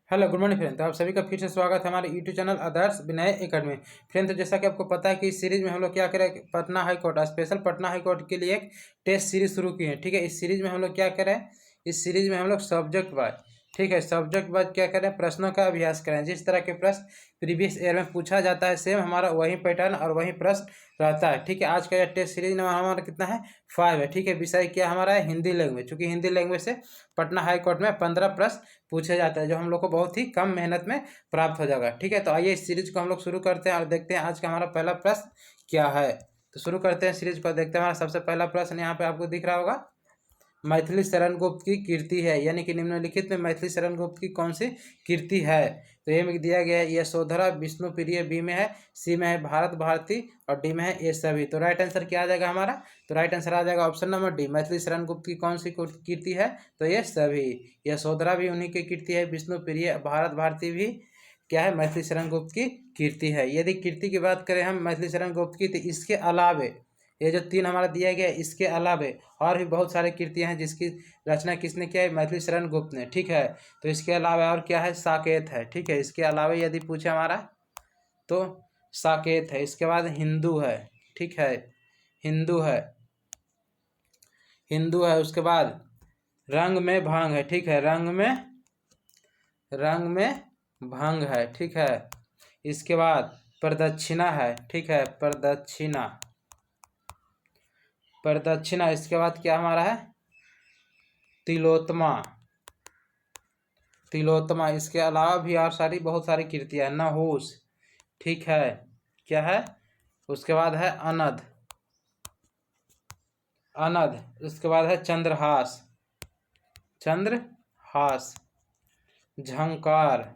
Hello good morning friend. तो आप सभी का फिर से स्वागत है हमारे यूट्यूब चैनल आदर्श विनय एकेडमी। फ्रेंड, तो जैसा कि आपको पता है कि इस सीरीज में हम लोग क्या करें, Patna high court special Patna high court के लिए एक टेस्ट सीरीज शुरू की है। ठीक है, इस सीरीज में हम लोग क्या करें, इस सीरीज में हम लोग सब्जेक्ट वाइज, ठीक है, सब्जेक्ट वाइज क्या करें, प्रश्नों का अभ्यास करें। जिस तरह के प्रश्न प्रीवियस ईयर में पूछा जाता है सेम हमारा वही पैटर्न और वही प्रश्न रहता है। ठीक है, आज का यह टेस्ट सीरीज नंबर हमारा कितना है, 5 है। ठीक है, विषय क्या हमारा है, हिंदी लैंग्वेज। चूंकि हिंदी लैंग्वेज से पटना हाई कोर्ट में 15 प्रश्न पूछे जाते हैं, जो हम लोग को बहुत ही कम मेहनत में प्राप्त हो जाएगा। ठीक है, तो आइए इस सीरीज को हम लोग शुरू करते हैं और देखते हैं आज का हमारा पहला प्रश्न क्या है। तो शुरू करते हैं सीरीज को, देखते हैं। हमारा सबसे पहला प्रश्न यहाँ पे आपको दिख रहा होगा, मैथिली शरण गुप्त की कीर्ति है, यानी कि निम्नलिखित में मैथिली शरण गुप्त की कौन सी कीर्ति है। तो ये में दिया गया है यशोधरा, विष्णुप्रिय बी में है, सी में है भारत भारती और डी में है ये सभी। तो राइट आंसर क्या आ जाएगा हमारा, तो राइट आंसर आ जाएगा option number D, Maithili Sharan Gupt की कौन सी कीर्ति है, तो ये सभी। यशोधरा भी उन्हीं की कीर्ति है, विष्णुप्रिय भारत भारती भी क्या है, मैथिली शरण गुप्त की कीर्ति है। यदि कीर्ति की बात करें हम मैथिली शरण गुप्त की, तो इसके अलावे ये जो 3 हमारा दिया गया है, इसके अलावे और भी बहुत सारे कृतियाँ हैं जिसकी रचना किसने किया है, मैथिली शरण गुप्त ने। ठीक है, तो इसके अलावा और क्या है, साकेत है। ठीक है, इसके अलावा यदि पूछे हमारा तो साकेत है। इसके बाद हिंदू है। ठीक है, हिंदू है, हिंदू है। उसके बाद रंग में भंग है। ठीक है, रंग में भंग है। ठीक है, इसके बाद प्रदक्षिणा है। ठीक है, प्रदक्षिणा। इसके बाद क्या हमारा है, तिलोत्तमा। इसके अलावा भी और बहुत सारी कृतियाँ, नहुस। ठीक है, क्या है, उसके बाद है अनद। उसके बाद है चंद्रहास, झंकार।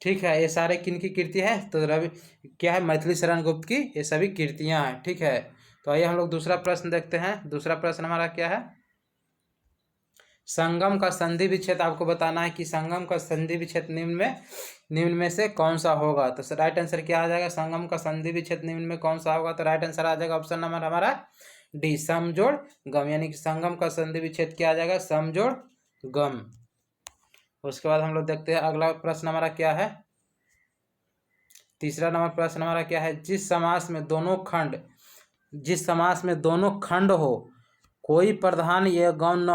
ठीक है, ये सारे किन की कृति है, तो रवि क्या है, मैथिली शरण गुप्त की ये सभी कृतियाँ हैं। ठीक है, तो आइए हम लोग दूसरा प्रश्न देखते हैं। दूसरा प्रश्न हमारा क्या है, संगम का संधि विच्छेद आपको बताना है कि संगम का संधि विच्छेद निम्न में से कौन सा होगा। तो राइट आंसर क्या आ जाएगा, संगम का संधि विच्छेद निम्न में कौन सा होगा, तो राइट आंसर आ जाएगा ऑप्शन नंबर हमारा डी, समजोड़ गम। यानी कि संगम का संधि विच्छेद क्या आ जाएगा, समजोड़ गम। उसके बाद हम लोग देखते हैं अगला प्रश्न हमारा क्या है, तीसरा नंबर प्रश्न हमारा क्या है, जिस समास में दोनों खंड हो, कोई प्रधान या गौण न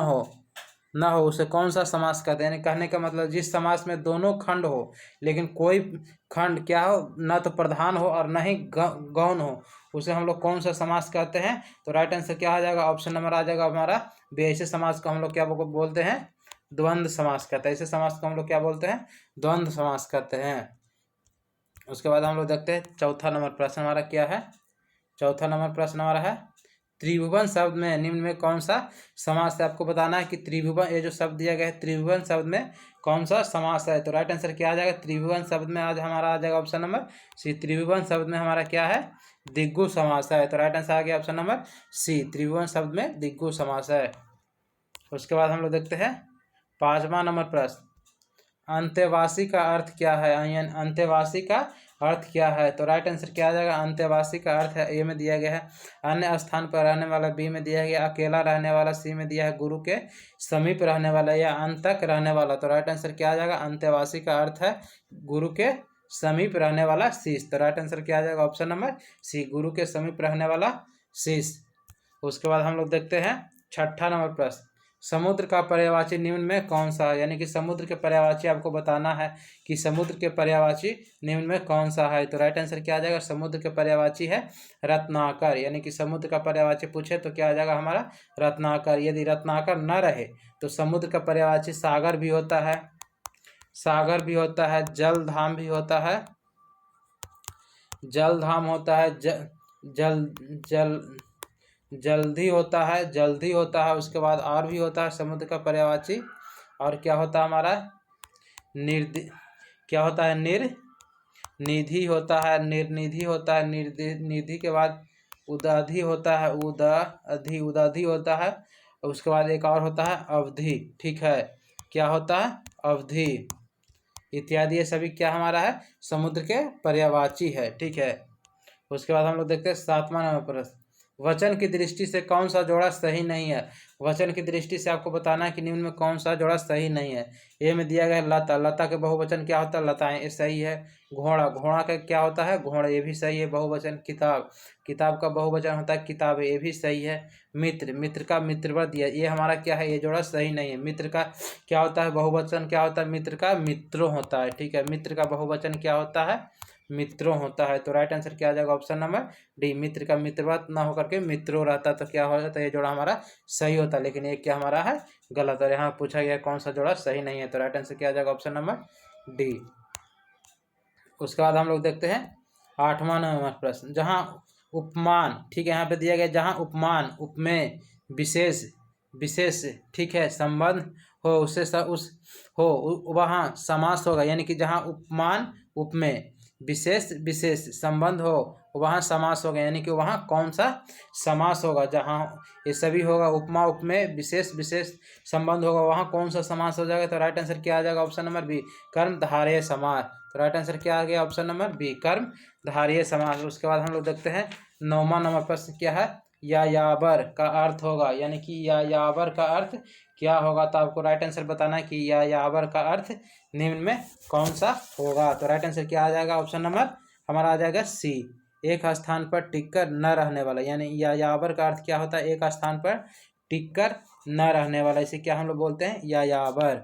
हो उसे कौन सा समास कहते हैं। यानी कहने का मतलब, जिस समास में दोनों खंड हो लेकिन कोई खंड क्या हो, न तो प्रधान हो और न ही गौण हो, उसे हम लोग कौन सा समास कहते हैं। तो राइट आंसर क्या आ जाएगा, ऑप्शन नंबर आ जाएगा हमारा बी। ऐसे समास को हम लोग क्या बोलते हैं, द्वंद्व समास कहते हैं। ऐसे समास को हम लोग क्या बोलते हैं, द्वंद्व समास कहते हैं। उसके बाद हम लोग देखते हैं चौथा नंबर प्रश्न हमारा क्या है। चौथा नंबर प्रश्न हमारा है, त्रिभुवन शब्द में निम्न में कौन सा समास है। आपको बताना है कि त्रिभुवन, ये जो शब्द दिया गया है, त्रिभुवन शब्द में कौन सा समास है। तो राइट आंसर क्या आ जाएगा, त्रिभुवन शब्द में आज हमारा आ जाएगा ऑप्शन नंबर सी, त्रिभुवन शब्द में हमारा क्या है, दिग्गु समास है। तो राइट आंसर आ गया ऑप्शन नंबर सी, त्रिभुवन शब्द में दिग्गु समास है। उसके बाद हम लोग देखते हैं 5वां नंबर प्रश्न, अंत्यवासी का अर्थ क्या है। अंत्यवासी का अर्थ क्या है, तो राइट आंसर क्या आ जाएगा, अंत्यवासी का अर्थ है, ए में दिया गया है अन्य स्थान पर रहने वाला, बी में दिया गया अकेला रहने वाला, सी में दिया है गुरु के समीप रहने वाला या अंत तक रहने वाला। तो राइट आंसर क्या आ जाएगा, अंत्यवासी का अर्थ है गुरु के समीप रहने वाला शिष्य। तो राइट आंसर क्या आ जाएगा, ऑप्शन नंबर सी, गुरु के समीप रहने वाला शिष्य। उसके बाद हम लोग देखते हैं 6ठा नंबर प्रश्न, समुद्र का पर्यायवाची निम्न में कौन सा है। यानी कि समुद्र के पर्यायवाची आपको बताना है कि समुद्र के पर्यायवाची निम्न में कौन सा है। तो राइट आंसर क्या आ जाएगा, समुद्र के पर्यायवाची है रत्नाकर। यानी कि समुद्र का पर्यायवाची पूछे तो क्या आ जाएगा हमारा, रत्नाकर। यदि रत्नाकर न रहे तो समुद्र का पर्यायवाची सागर भी होता है, जलधाम भी होता है, जल्दी होता है। उसके बाद और भी होता है समुद्र का पर्यायवाची, और क्या होता है हमारा, निर्निधि होता है, निर्निधि के बाद उदाधि होता है, उदाधि होता है। उसके बाद एक और होता है अवधि। ठीक है, क्या होता है, अवधि इत्यादि। ये सभी क्या हमारा है, समुद्र के पर्यायवाची है। ठीक है, उसके बाद हम लोग देखते हैं 7वां नंबर प्रश्न, वचन की दृष्टि से कौन सा जोड़ा सही नहीं है। वचन की दृष्टि से आपको बताना है कि निम्न में कौन सा जोड़ा सही नहीं है। ए में दिया गया है लता, लता के बहुवचन क्या होता है, लताएं, ये सही है। घोड़ा, घोड़ा का क्या होता है, घोड़े, ये भी सही है बहुवचन। किताब, किताब का बहुवचन होता है किताबें, ये भी सही है। मित्र, मित्र का मित्रवत दिया, ये हमारा क्या है, ये जोड़ा सही नहीं है। मित्र का क्या होता है बहुवचन, क्या होता है, मित्र का मित्रों होता है। ठीक है, मित्र का बहुवचन क्या होता है, मित्रों होता है। तो राइट आंसर क्या आ जाएगा, ऑप्शन नंबर डी। मित्र का मित्रवत ना होकर के मित्रों रहता तो क्या हो जाता है, ये जोड़ा हमारा सही होता, लेकिन ये क्या हमारा है, गलत। और यहाँ पूछा गया कौन सा जोड़ा सही नहीं है, तो राइट आंसर क्या आ जाएगा, ऑप्शन नंबर डी। उसके बाद हम लोग देखते हैं 8वां नंबर प्रश्न, जहाँ उपमान, ठीक है, यहाँ पे दिया गया जहाँ उपमान, उपमेय, विशेष, विशेष, ठीक है, संबंध हो उससे उस हो वहाँ समास होगा। यानी कि जहाँ उपमान, उपमेय, विशेष, विशेष, संबंध हो वहाँ समास होगा। यानी कि वहाँ कौन सा समास होगा, जहाँ ये सभी होगा, उपमा, उपमेय, विशेष, विशेष, संबंध होगा, वहाँ कौन सा समास हो जाएगा। तो राइट आंसर क्या आ जाएगा, ऑप्शन नंबर बी, कर्मधारय समास। तो राइट आंसर क्या आ गया, ऑप्शन नंबर बी, कर्मधारय समास। उसके बाद हम लोग देखते हैं 9वां नंबर प्रश्न क्या है, यायावर का अर्थ होगा। यानी कि यायावर का अर्थ क्या होगा, तो आपको राइट आंसर बताना है कि यायावर का अर्थ निम्न में कौन सा होगा। तो राइट आंसर क्या आ जाएगा, ऑप्शन नंबर हमारा आ जाएगा सी, एक स्थान पर टिककर न रहने वाला। यानी यायावर का अर्थ क्या होता है, एक स्थान पर टिककर न रहने वाला, इसे क्या हम लोग बोलते हैं, यायावर।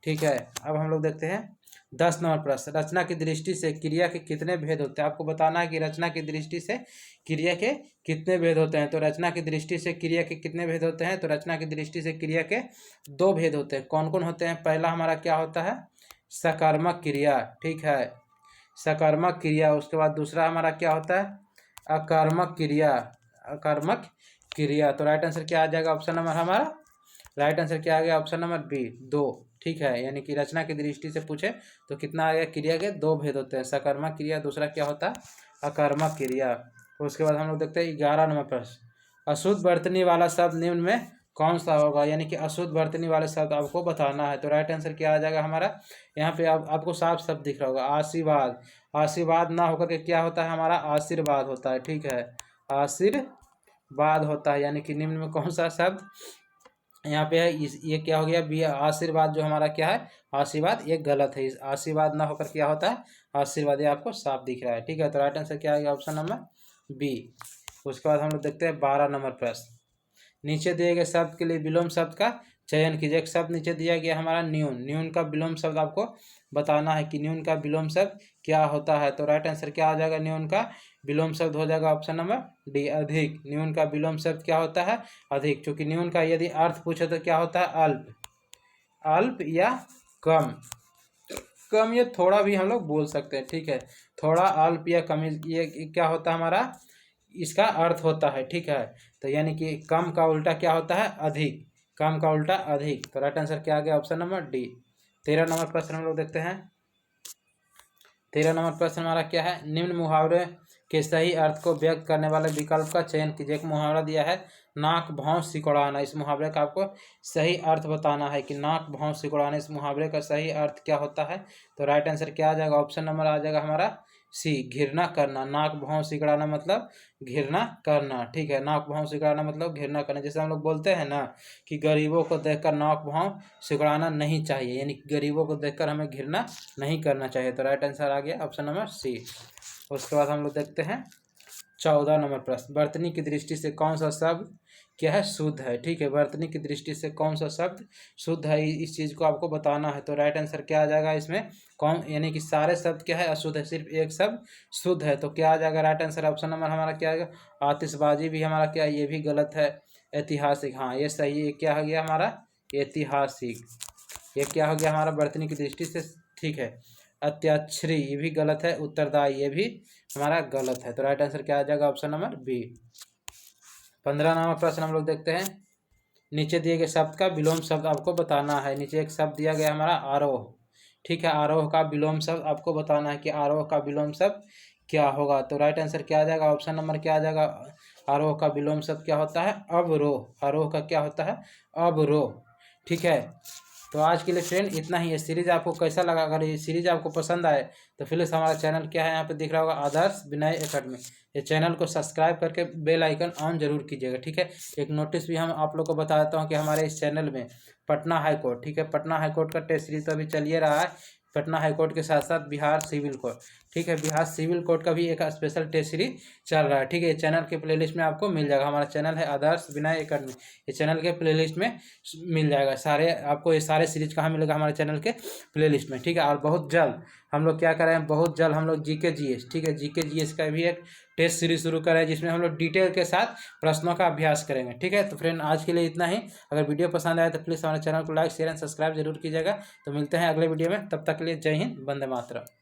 ठीक है, अब हम लोग देखते हैं 10 नंबर प्रश्न, रचना की दृष्टि से क्रिया के कितने भेद होते हैं। आपको बताना है कि रचना की दृष्टि से क्रिया के कितने भेद होते हैं। तो रचना की दृष्टि से क्रिया के कितने भेद होते हैं, तो रचना की दृष्टि से क्रिया के 2 भेद होते हैं। कौन कौन होते हैं, पहला हमारा क्या होता है, सकर्मक क्रिया, ठीक है, सकर्मक क्रिया। उसके बाद दूसरा हमारा क्या होता है, अकर्मक क्रिया, अकर्मक क्रिया। तो राइट आंसर क्या आ जाएगा, ऑप्शन नंबर हमारा राइट आंसर क्या आ गया, ऑप्शन नंबर बी, 2। ठीक है, यानी कि रचना की दृष्टि से पूछे तो कितना आ गया, क्रिया के 2 भेद होते हैं, सकर्मक क्रिया, दूसरा क्या होता है, अकर्मक क्रिया। उसके बाद हम लोग देखते हैं 11 नंबर प्रश्न, अशुद्ध वर्तनी वाला शब्द निम्न में कौन सा होगा। यानी कि अशुद्ध वर्तनी वाले शब्द आपको बताना है। तो राइट आंसर क्या आ जाएगा हमारा, यहाँ पे आपको साफ शब्द दिख रहा होगा, आशीर्वाद। आशीर्वाद ना होकर के क्या होता है हमारा, आशीर्वाद होता है। ठीक है, आशीर्वाद होता है। यानी कि निम्न में कौन सा शब्द यहाँ पे है, ये क्या हो गया, बी, आशीर्वाद जो हमारा क्या है, आशीर्वाद, ये गलत है। इस आशीर्वाद ना होकर क्या होता है, आशीर्वाद, ये आपको साफ दिख रहा है। ठीक है, तो राइट आंसर क्या आ गया, ऑप्शन नंबर बी। उसके बाद हम लोग देखते हैं 12 नंबर प्रश्न, नीचे दिए गए शब्द के लिए विलोम शब्द का चयन कीजिए। एक शब्द नीचे दिया गया हमारा न्यून, न्यून का विलोम शब्द आपको बताना है कि न्यून का विलोम शब्द क्या होता है। तो राइट आंसर क्या आ जाएगा, न्यून का विलोम शब्द हो जाएगा ऑप्शन नंबर डी, अधिक। न्यून का विलोम शब्द क्या होता है, अधिक। क्योंकि न्यून का यदि अर्थ पूछे तो क्या होता है, अल्प, अल्प या कम। कम या थोड़ा भी हम लोग बोल सकते हैं। ठीक है, थोड़ा, अल्प या कम, ये क्या होता है हमारा, इसका अर्थ होता है। ठीक है, तो यानी कि कम का उल्टा क्या होता है, अधिक, कम का उल्टा अधिक। तो राइट आंसर क्या आ गया, ऑप्शन नंबर डी। 13 नंबर प्रश्न हम लोग देखते हैं। 13 नंबर प्रश्न हमारा क्या है, निम्न मुहावरे के सही अर्थ को व्यक्त करने वाले विकल्प का चयन कीजिए। एक मुहावरा दिया है, नाक भाव सिकुड़ाना। इस मुहावरे का आपको सही अर्थ बताना है कि नाक भाव सिकुड़ाना, इस मुहावरे का सही अर्थ क्या होता है। तो राइट आंसर क्या आ जाएगा, ऑप्शन नंबर आ जाएगा हमारा सी, घृणा करना। नाक भाव सिकुड़ाना मतलब घृणा करना। ठीक है, नाक भाव सिकुड़ाना मतलब घृणा करना। जैसे हम लोग बोलते हैं ना कि गरीबों को देखकर नाक भाव सिकुड़ाना नहीं चाहिए, यानी कि गरीबों को देखकर हमें घृणा नहीं करना चाहिए। तो राइट आंसर आ गया ऑप्शन नंबर सी। उसके बाद हम लोग देखते हैं 14 नंबर प्रश्न, वर्तनी की दृष्टि से कौन सा शब्द क्या है, शुद्ध है। ठीक है, वर्तनी की दृष्टि से कौन सा शब्द शुद्ध है, इस चीज़ को आपको बताना है। तो राइट आंसर क्या आ जाएगा इसमें, कौन, यानी कि सारे शब्द क्या है, अशुद्ध है, सिर्फ एक शब्द शुद्ध है। तो क्या आ जाएगा राइट आंसर, ऑप्शन नंबर हमारा क्या आएगा, आतिशबाजी भी हमारा क्या, ये भी गलत है। ऐतिहासिक, हाँ ये सही है, क्या हो गया हमारा, ऐतिहासिक, ये क्या हो गया हमारा वर्तनी की दृष्टि से। ठीक है, अत्याक्षरी, ये भी गलत है। उत्तरदायी, ये भी हमारा गलत है। तो राइट आंसर क्या आ जाएगा, ऑप्शन नंबर बी। 15 नंबर प्रश्न हम लोग देखते हैं, नीचे दिए गए शब्द का विलोम शब्द आपको बताना है। नीचे एक शब्द दिया गया हमारा आरोह। ठीक है, आरोह का विलोम शब्द आपको बताना है कि आरोह का विलोम शब्द क्या होगा। तो राइट आंसर क्या आ जाएगा, ऑप्शन नंबर क्या आ जाएगा, आरोह का विलोम शब्द क्या होता है, अवरोह। आरोह का क्या होता है, अवरोह। ठीक है, तो आज के लिए फ्रेंड इतना ही है। सीरीज आपको कैसा लगा, अगर ये सीरीज आपको पसंद आए तो फिर हमारा चैनल क्या है, यहाँ पे दिख रहा होगा, आदर्श विनय एकेडमी। ये चैनल को सब्सक्राइब करके बेल आइकन ऑन जरूर कीजिएगा, ठीक है। एक नोटिस भी हम आप लोग को बता देता हूँ कि हमारे इस चैनल में पटना हाई कोर्ट, ठीक है, पटना हाई कोर्ट का टेस्ट सीरीज तो अभी चल ही रहा है। पटना हाई कोर्ट के साथ साथ बिहार सिविल कोर्ट, ठीक है, बिहार सिविल कोर्ट का भी एक स्पेशल टेस्ट सीरीज चल रहा है, ठीक है। ये चैनल के प्लेलिस्ट में आपको मिल जाएगा। हमारा चैनल है आदर्श विनय एकेडमी, ये चैनल के प्लेलिस्ट में मिल जाएगा सारे आपको। ये सारे सीरीज कहाँ मिलेगा? हमारे चैनल के प्लेलिस्ट में, ठीक है। और बहुत जल्द हम लोग क्या कर रहे हैं, बहुत जल्द हम लोग जीके जीएस, ठीक है, जीके जीएस का भी एक टेस्ट सीरीज शुरू कर रहे हैं जिसमें हम लोग डिटेल के साथ प्रश्नों का अभ्यास करेंगे, ठीक है। तो फ्रेंड आज के लिए इतना ही। अगर वीडियो पसंद आए तो प्लीज़ हमारे चैनल को लाइक शेयर एंड सब्सक्राइब जरूर कीजिएगा। तो मिलते हैं अगले वीडियो में, तब तक के लिए जय हिंद, वंदे मातरम।